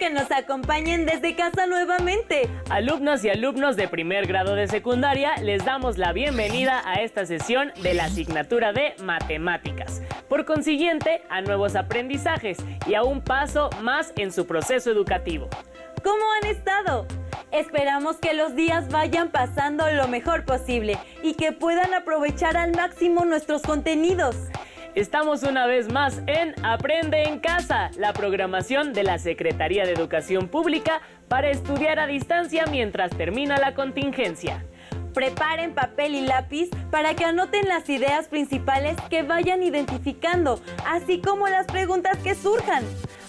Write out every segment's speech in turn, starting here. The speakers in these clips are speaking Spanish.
que nos acompañen desde casa nuevamente. Alumnos y alumnos de primer grado de secundaria, les damos la bienvenida a esta sesión de la asignatura de Matemáticas. Por consiguiente, a nuevos aprendizajes y a un paso más en su proceso educativo. ¿Cómo han estado? Esperamos que los días vayan pasando lo mejor posible y que puedan aprovechar al máximo nuestros contenidos. Estamos una vez más en Aprende en Casa, la programación de la Secretaría de Educación Pública para estudiar a distancia mientras termina la contingencia. Preparen papel y lápiz para que anoten las ideas principales que vayan identificando, así como las preguntas que surjan.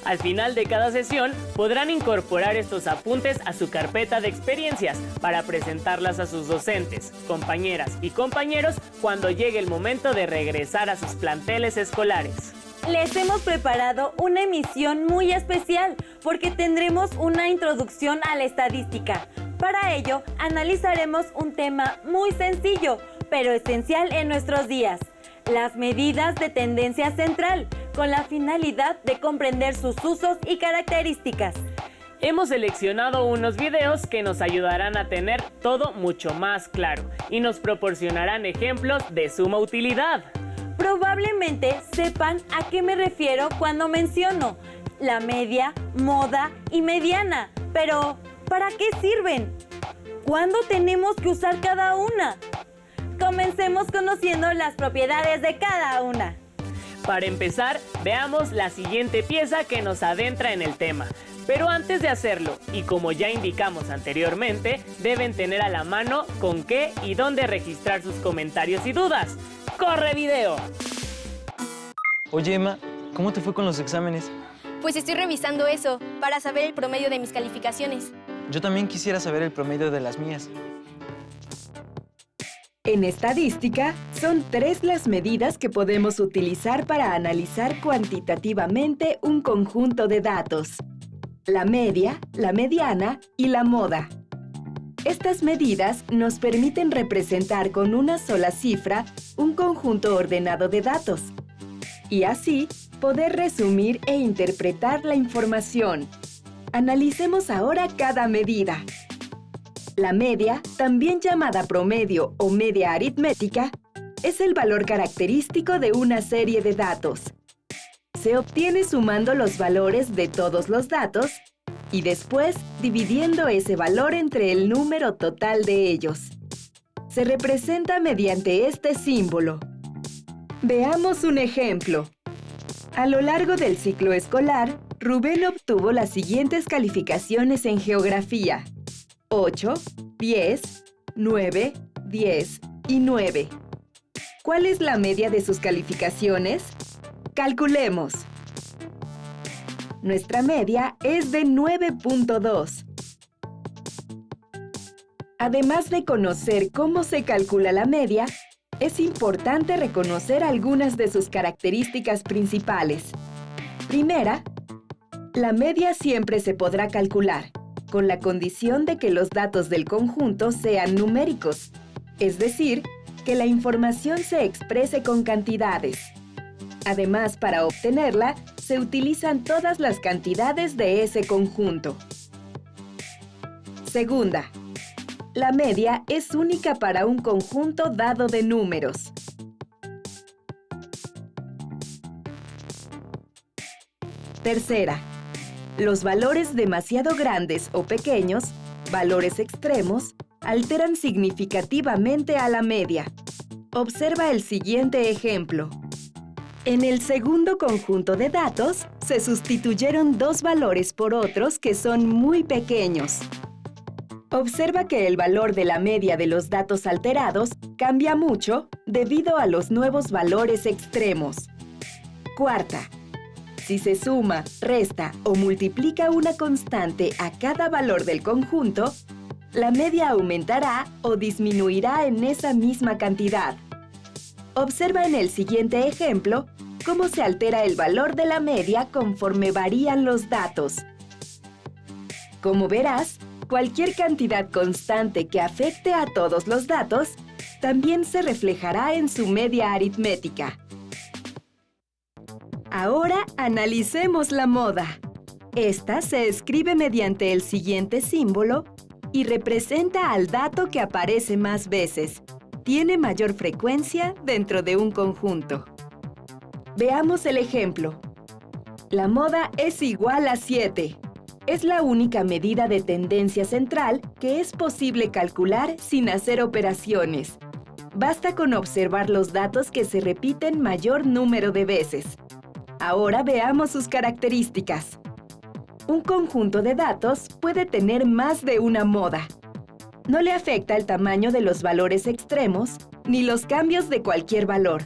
Al final de cada sesión podrán incorporar estos apuntes a su carpeta de experiencias para presentarlas a sus docentes, compañeras y compañeros cuando llegue el momento de regresar a sus planteles escolares. Les hemos preparado una emisión muy especial porque tendremos una introducción a la estadística. Para ello, analizaremos un tema muy sencillo, pero esencial en nuestros días: las medidas de tendencia central, con la finalidad de comprender sus usos y características. Hemos seleccionado unos videos que nos ayudarán a tener todo mucho más claro y nos proporcionarán ejemplos de suma utilidad. Probablemente sepan a qué me refiero cuando menciono la media, moda y mediana, pero ¿para qué sirven? ¿Cuándo tenemos que usar cada una? Comencemos conociendo las propiedades de cada una. Para empezar, veamos la siguiente pieza que nos adentra en el tema. Pero antes de hacerlo, y como ya indicamos anteriormente, deben tener a la mano con qué y dónde registrar sus comentarios y dudas. ¡Corre video! Oye, Emma, ¿cómo te fue con los exámenes? Pues estoy revisando eso para saber el promedio de mis calificaciones. Yo también quisiera saber el promedio de las mías. En estadística, son 3 las medidas que podemos utilizar para analizar cuantitativamente un conjunto de datos: la media, la mediana y la moda. Estas medidas nos permiten representar con una sola cifra un conjunto ordenado de datos y así poder resumir e interpretar la información. Analicemos ahora cada medida. La media, también llamada promedio o media aritmética, es el valor característico de una serie de datos. Se obtiene sumando los valores de todos los datos y después dividiendo ese valor entre el número total de ellos. Se representa mediante este símbolo. Veamos un ejemplo. A lo largo del ciclo escolar, Rubén obtuvo las siguientes calificaciones en geografía: 8, 10, 9, 10 y 9. ¿Cuál es la media de sus calificaciones? Calculemos. Nuestra media es de 9.2. Además de conocer cómo se calcula la media, es importante reconocer algunas de sus características principales. Primera, la media siempre se podrá calcular, con la condición de que los datos del conjunto sean numéricos, es decir, que la información se exprese con cantidades. Además, para obtenerla, se utilizan todas las cantidades de ese conjunto. Segunda, la media es única para un conjunto dado de números. Tercera, los valores demasiado grandes o pequeños, valores extremos, alteran significativamente a la media. Observa el siguiente ejemplo. En el segundo conjunto de datos, se sustituyeron 2 valores por otros que son muy pequeños. Observa que el valor de la media de los datos alterados cambia mucho debido a los nuevos valores extremos. Cuarta, si se suma, resta o multiplica una constante a cada valor del conjunto, la media aumentará o disminuirá en esa misma cantidad. Observa en el siguiente ejemplo cómo se altera el valor de la media conforme varían los datos. Como verás, cualquier cantidad constante que afecte a todos los datos también se reflejará en su media aritmética. Ahora analicemos la moda. Esta se escribe mediante el siguiente símbolo y representa al dato que aparece más veces. Tiene mayor frecuencia dentro de un conjunto. Veamos el ejemplo. La moda es igual a 7. Es la única medida de tendencia central que es posible calcular sin hacer operaciones. Basta con observar los datos que se repiten mayor número de veces. Ahora veamos sus características. Un conjunto de datos puede tener más de una moda. No le afecta el tamaño de los valores extremos ni los cambios de cualquier valor,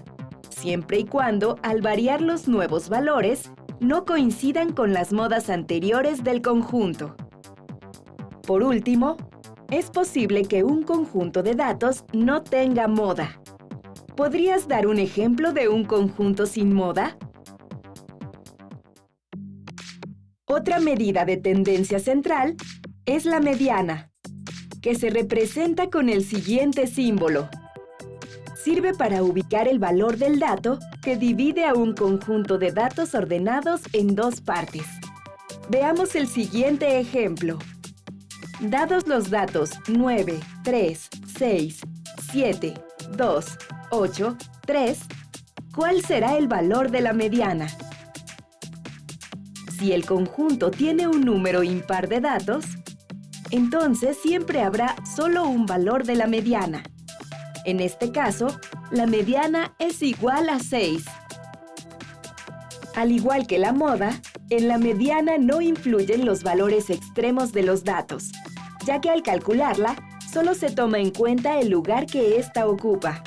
siempre y cuando, al variar los nuevos valores, no coincidan con las modas anteriores del conjunto. Por último, es posible que un conjunto de datos no tenga moda. ¿Podrías dar un ejemplo de un conjunto sin moda? Otra medida de tendencia central es la mediana, que se representa con el siguiente símbolo. Sirve para ubicar el valor del dato que divide a un conjunto de datos ordenados en dos partes. Veamos el siguiente ejemplo. Dados los datos 9, 3, 6, 7, 2, 8, 3, ¿cuál será el valor de la mediana? Si el conjunto tiene un número impar de datos, entonces siempre habrá solo un valor de la mediana. En este caso, la mediana es igual a 6. Al igual que la moda, en la mediana no influyen los valores extremos de los datos, ya que al calcularla, solo se toma en cuenta el lugar que ésta ocupa.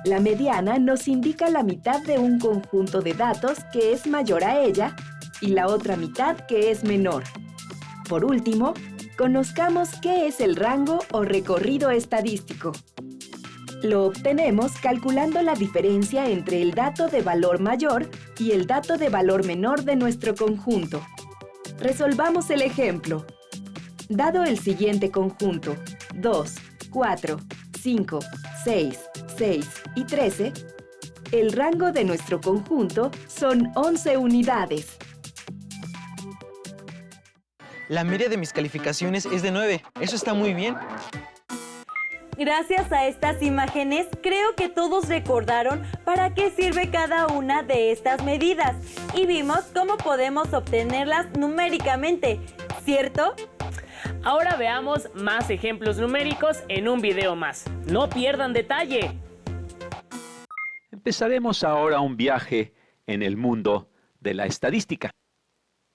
La mediana nos indica la mitad de un conjunto de datos que es mayor a ella y la otra mitad que es menor. Por último, conozcamos qué es el rango o recorrido estadístico. Lo obtenemos calculando la diferencia entre el dato de valor mayor y el dato de valor menor de nuestro conjunto. Resolvamos el ejemplo. Dado el siguiente conjunto, 2, 4, 5, 6, 6 y 13, el rango de nuestro conjunto son 11 unidades. La media de mis calificaciones es de 9. Eso está muy bien. Gracias a estas imágenes, creo que todos recordaron para qué sirve cada una de estas medidas y vimos cómo podemos obtenerlas numéricamente, ¿cierto? Ahora veamos más ejemplos numéricos en un video más. ¡No pierdan detalle! Empezaremos ahora un viaje en el mundo de la estadística,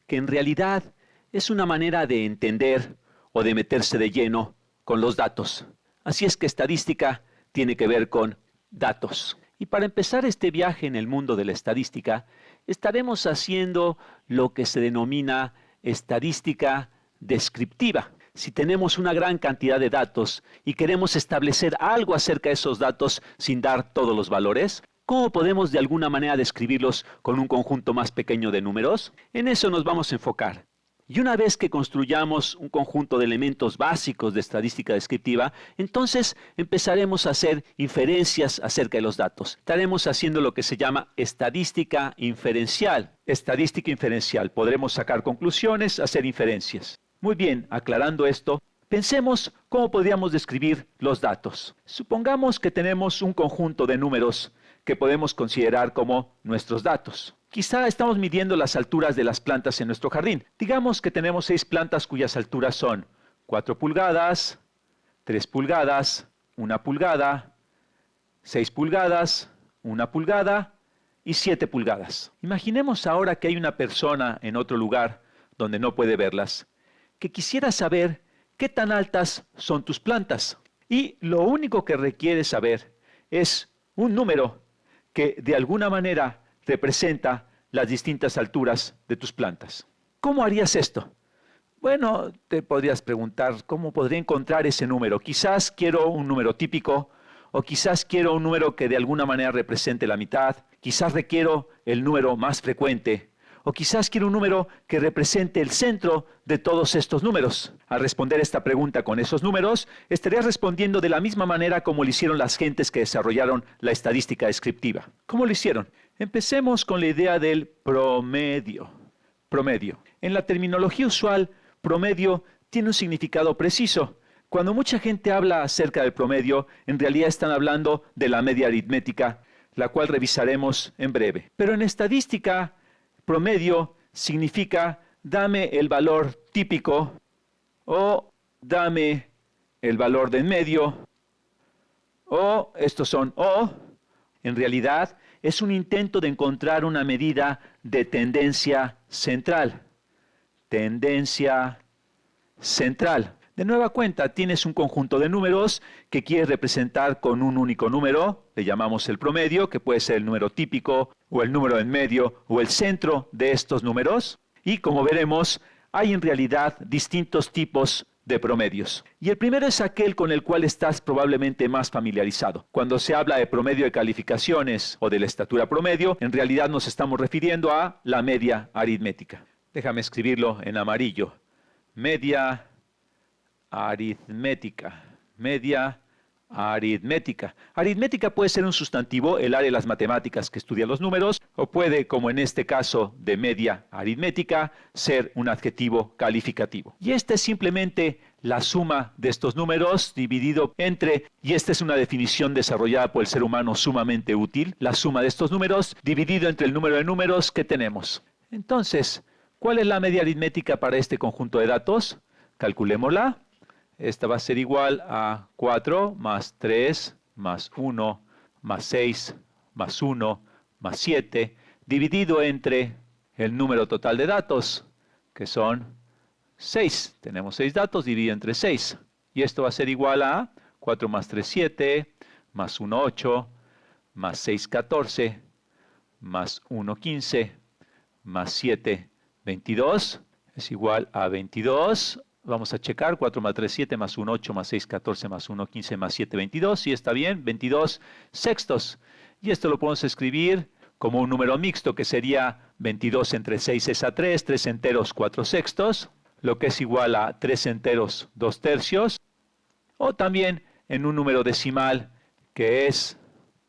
que en realidad es una manera de entender o de meterse de lleno con los datos. Así es que estadística tiene que ver con datos. Y para empezar este viaje en el mundo de la estadística, estaremos haciendo lo que se denomina estadística descriptiva. Si tenemos una gran cantidad de datos y queremos establecer algo acerca de esos datos sin dar todos los valores, ¿cómo podemos de alguna manera describirlos con un conjunto más pequeño de números? En eso nos vamos a enfocar. Y una vez que construyamos un conjunto de elementos básicos de estadística descriptiva, entonces empezaremos a hacer inferencias acerca de los datos. Estaremos haciendo lo que se llama estadística inferencial. Estadística inferencial. Podremos sacar conclusiones, hacer inferencias. Muy bien, aclarando esto, pensemos cómo podríamos describir los datos. Supongamos que tenemos un conjunto de números que podemos considerar como nuestros datos. Quizá estamos midiendo las alturas de las plantas en nuestro jardín. Digamos que tenemos 6 plantas cuyas alturas son 4 pulgadas, 3 pulgadas, 1 pulgada, 6 pulgadas, 1 pulgada y 7 pulgadas. Imaginemos ahora que hay una persona en otro lugar donde no puede verlas, que quisiera saber qué tan altas son tus plantas. Y lo único que requiere saber es un número que de alguna manera representa las distintas alturas de tus plantas. ¿Cómo harías esto? Bueno, te podrías preguntar, ¿cómo podría encontrar ese número? Quizás quiero un número típico, o quizás quiero un número que de alguna manera represente la mitad, quizás requiero el número más frecuente, o quizás quiero un número que represente el centro de todos estos números. Al responder esta pregunta con esos números, estarías respondiendo de la misma manera como lo hicieron las gentes que desarrollaron la estadística descriptiva. ¿Cómo lo hicieron? Empecemos con la idea del promedio. promedio. En la terminología usual, promedio tiene un significado preciso. Cuando mucha gente habla acerca del promedio, en realidad están hablando de la media aritmética, la cual revisaremos en breve. Pero en estadística, promedio significa dame el valor típico o dame el valor de en medio o estos son o. En realidad es un intento de encontrar una medida de tendencia central. Tendencia central. De nueva cuenta, tienes un conjunto de números que quieres representar con un único número, le llamamos el promedio, que puede ser el número típico, o el número en medio, o el centro de estos números. Y como veremos, hay en realidad distintos tipos de promedios. Y el primero es aquel con el cual estás probablemente más familiarizado. Cuando se habla de promedio de calificaciones o de la estatura promedio, en realidad nos estamos refiriendo a la media aritmética. Déjame escribirlo en amarillo. Media aritmética. Media aritmética. Aritmética puede ser un sustantivo, el área de las matemáticas que estudia los números, o puede, como en este caso de media aritmética, ser un adjetivo calificativo. Y esta es simplemente la suma de estos números dividido entre, y esta es una definición desarrollada por el ser humano sumamente útil, la suma de estos números dividido entre el número de números que tenemos. Entonces, ¿cuál es la media aritmética para este conjunto de datos? Calculémosla. Esta va a ser igual a 4 más 3 más 1 más 6 más 1 más 7 dividido entre el número total de datos, que son 6. Tenemos 6 datos, dividido entre 6. Y esto va a ser igual a 4 más 3, 7, más 1, 8, más 6, 14, más 1, 15, más 7, 22. Es igual a 22. Vamos a checar, 4 más 3, 7, más 1, 8, más 6, 14, más 1, 15, más 7, 22. Sí, está bien, 22 sextos. Y esto lo podemos escribir como un número mixto, que sería 22 entre 6 es a 3, 3 enteros, 4 sextos, lo que es igual a 3 enteros, 2 tercios. O también en un número decimal, que es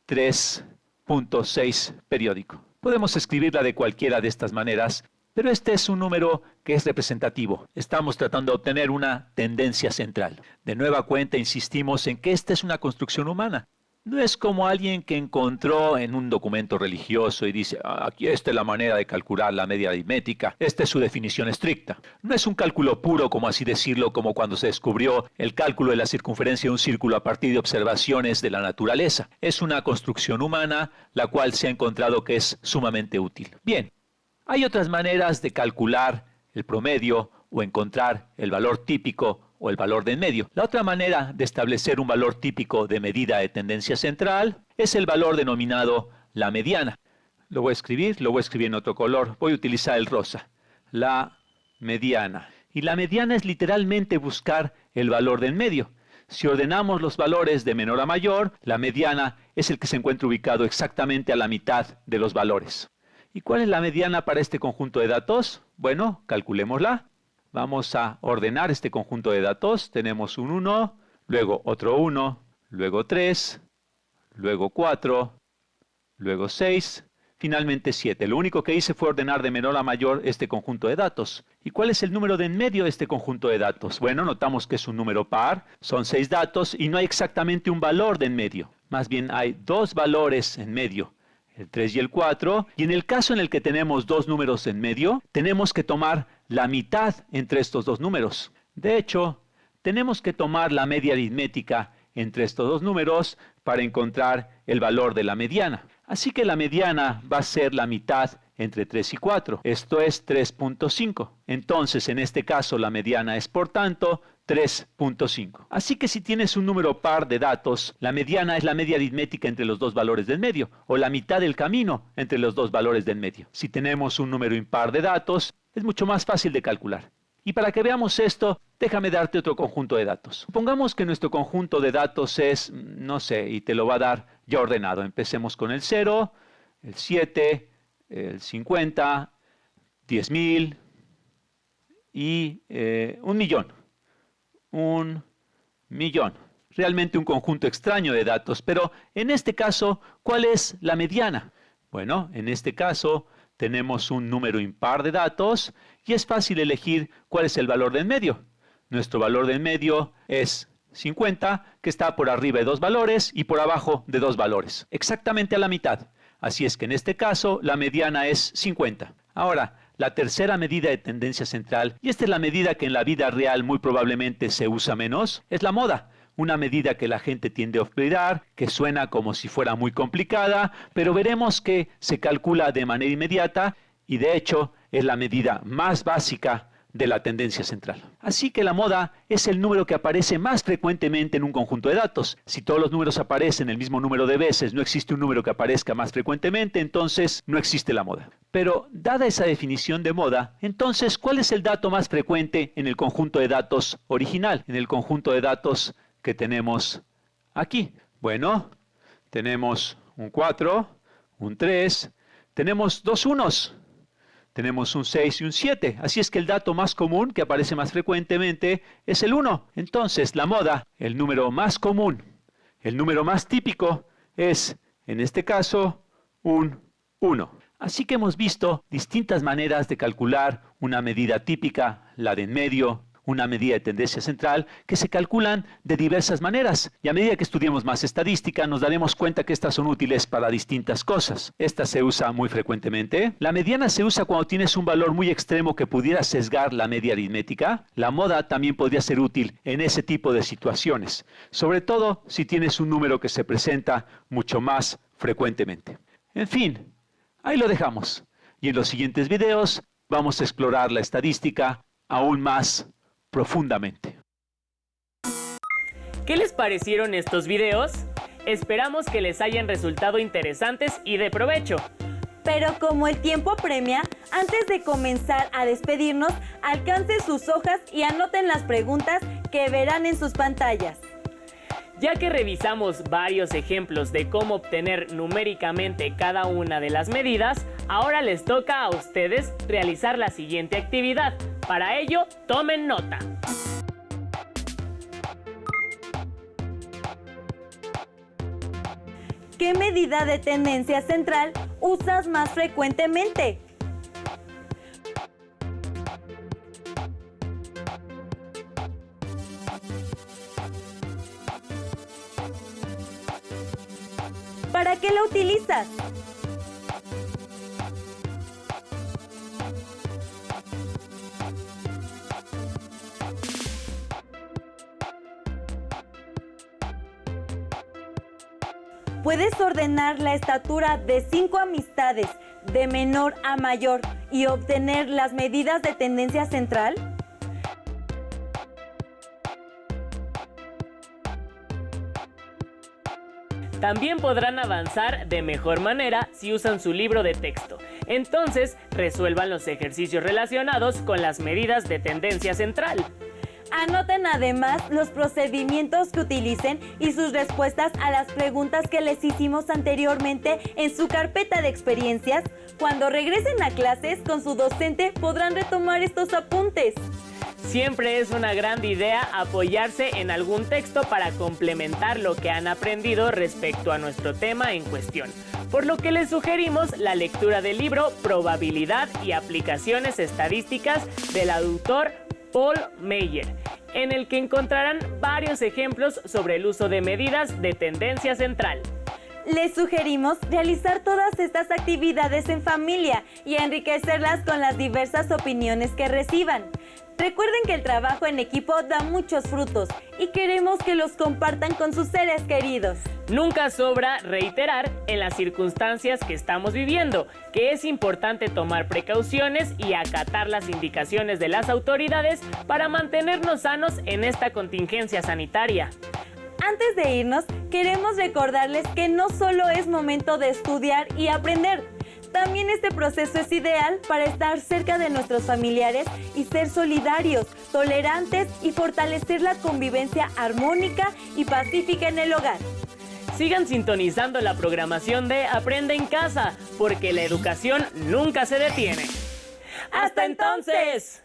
3.6 periódico. Podemos escribirla de cualquiera de estas maneras, pero este es un número que es representativo. Estamos tratando de obtener una tendencia central. De nueva cuenta, insistimos en que esta es una construcción humana. No es como alguien que encontró en un documento religioso y dice, aquí esta es la manera de calcular la media aritmética, esta es su definición estricta. No es un cálculo puro, como así decirlo, como cuando se descubrió el cálculo de la circunferencia de un círculo a partir de observaciones de la naturaleza. Es una construcción humana, la cual se ha encontrado que es sumamente útil. Bien. Hay otras maneras de calcular el promedio o encontrar el valor típico o el valor de en medio. La otra manera de establecer un valor típico de medida de tendencia central es el valor denominado la mediana. Lo voy a escribir en otro color. Voy a utilizar el rosa. La mediana. Y la mediana es literalmente buscar el valor de en medio. Si ordenamos los valores de menor a mayor, la mediana es el que se encuentra ubicado exactamente a la mitad de los valores. ¿Y cuál es la mediana para este conjunto de datos? Bueno, calculémosla. Vamos a ordenar este conjunto de datos. Tenemos un 1, luego otro 1, luego 3, luego 4, luego 6, finalmente 7. Lo único que hice fue ordenar de menor a mayor este conjunto de datos. ¿Y cuál es el número de en medio de este conjunto de datos? Bueno, notamos que es un número par, son 6 datos y no hay exactamente un valor de en medio. Más bien hay 2 valores en medio. El 3 y el 4, y en el caso en el que tenemos 2 números en medio, tenemos que tomar la mitad entre estos 2 números. De hecho, tenemos que tomar la media aritmética entre estos 2 números para encontrar el valor de la mediana. Así que la mediana va a ser la mitad entre 3 y 4. Esto es 3.5. Entonces, en este caso, la mediana es, por tanto, 3.5. Así que si tienes un número par de datos, la mediana es la media aritmética entre los 2 valores del medio, o la mitad del camino entre los 2 valores del medio. Si tenemos un número impar de datos, es mucho más fácil de calcular. Y para que veamos esto, déjame darte otro conjunto de datos. Supongamos que nuestro conjunto de datos es, no sé, y te lo va a dar ya ordenado. Empecemos con el 0, el 7, el 50, 10.000 y 1.000.000. 1.000.000. Realmente un conjunto extraño de datos, pero en este caso, ¿cuál es la mediana? Bueno, en este caso tenemos un número impar de datos y es fácil elegir cuál es el valor de en medio. Nuestro valor de en medio es 50, que está por arriba de 2 valores y por abajo de 2 valores, exactamente a la mitad. Así es que en este caso la mediana es 50. Ahora, la tercera medida de tendencia central, y esta es la medida que en la vida real muy probablemente se usa menos, es la moda. Una medida que la gente tiende a olvidar, que suena como si fuera muy complicada, pero veremos que se calcula de manera inmediata y de hecho es la medida más básica de la tendencia central. Así que la moda es el número que aparece más frecuentemente en un conjunto de datos. Si todos los números aparecen el mismo número de veces, no existe un número que aparezca más frecuentemente, entonces no existe la moda. Pero dada esa definición de moda, entonces, ¿cuál es el dato más frecuente en el conjunto de datos original? En el conjunto de datos que tenemos aquí. Bueno, tenemos un 4, un 3, tenemos 2 unos. Tenemos un 6 y un 7, así es que el dato más común que aparece más frecuentemente es el 1. Entonces, la moda, el número más común, el número más típico es, en este caso, un 1. Así que hemos visto distintas maneras de calcular una medida típica, la de en medio, una medida de tendencia central, que se calculan de diversas maneras. Y a medida que estudiemos más estadística, nos daremos cuenta que estas son útiles para distintas cosas. Esta se usa muy frecuentemente. La mediana se usa cuando tienes un valor muy extremo que pudiera sesgar la media aritmética. La moda también podría ser útil en ese tipo de situaciones, sobre todo si tienes un número que se presenta mucho más frecuentemente. En fin, ahí lo dejamos. Y en los siguientes videos vamos a explorar la estadística aún más profundamente. ¿Qué les parecieron estos videos? Esperamos que les hayan resultado interesantes y de provecho. Pero como el tiempo apremia, antes de comenzar a despedirnos, alcancen sus hojas y anoten las preguntas que verán en sus pantallas. Ya que revisamos varios ejemplos de cómo obtener numéricamente cada una de las medidas, ahora les toca a ustedes realizar la siguiente actividad. Para ello, tomen nota. ¿Qué medida de tendencia central usas más frecuentemente? ¿Para qué la utilizas? ¿Puedes ordenar la estatura de 5 amistades de menor a mayor y obtener las medidas de tendencia central? También podrán avanzar de mejor manera si usan su libro de texto. Entonces, resuelvan los ejercicios relacionados con las medidas de tendencia central. Anoten además los procedimientos que utilicen y sus respuestas a las preguntas que les hicimos anteriormente en su carpeta de experiencias. Cuando regresen a clases con su docente podrán retomar estos apuntes. Siempre es una gran idea apoyarse en algún texto para complementar lo que han aprendido respecto a nuestro tema en cuestión, por lo que les sugerimos la lectura del libro Probabilidad y Aplicaciones Estadísticas del autor Paul Meyer, en el que encontrarán varios ejemplos sobre el uso de medidas de tendencia central. Les sugerimos realizar todas estas actividades en familia y enriquecerlas con las diversas opiniones que reciban. Recuerden que el trabajo en equipo da muchos frutos y queremos que los compartan con sus seres queridos. Nunca sobra reiterar en las circunstancias que estamos viviendo que es importante tomar precauciones y acatar las indicaciones de las autoridades para mantenernos sanos en esta contingencia sanitaria. Antes de irnos, queremos recordarles que no solo es momento de estudiar y aprender. También este proceso es ideal para estar cerca de nuestros familiares y ser solidarios, tolerantes y fortalecer la convivencia armónica y pacífica en el hogar. Sigan sintonizando la programación de Aprende en Casa, porque la educación nunca se detiene. ¡Hasta entonces!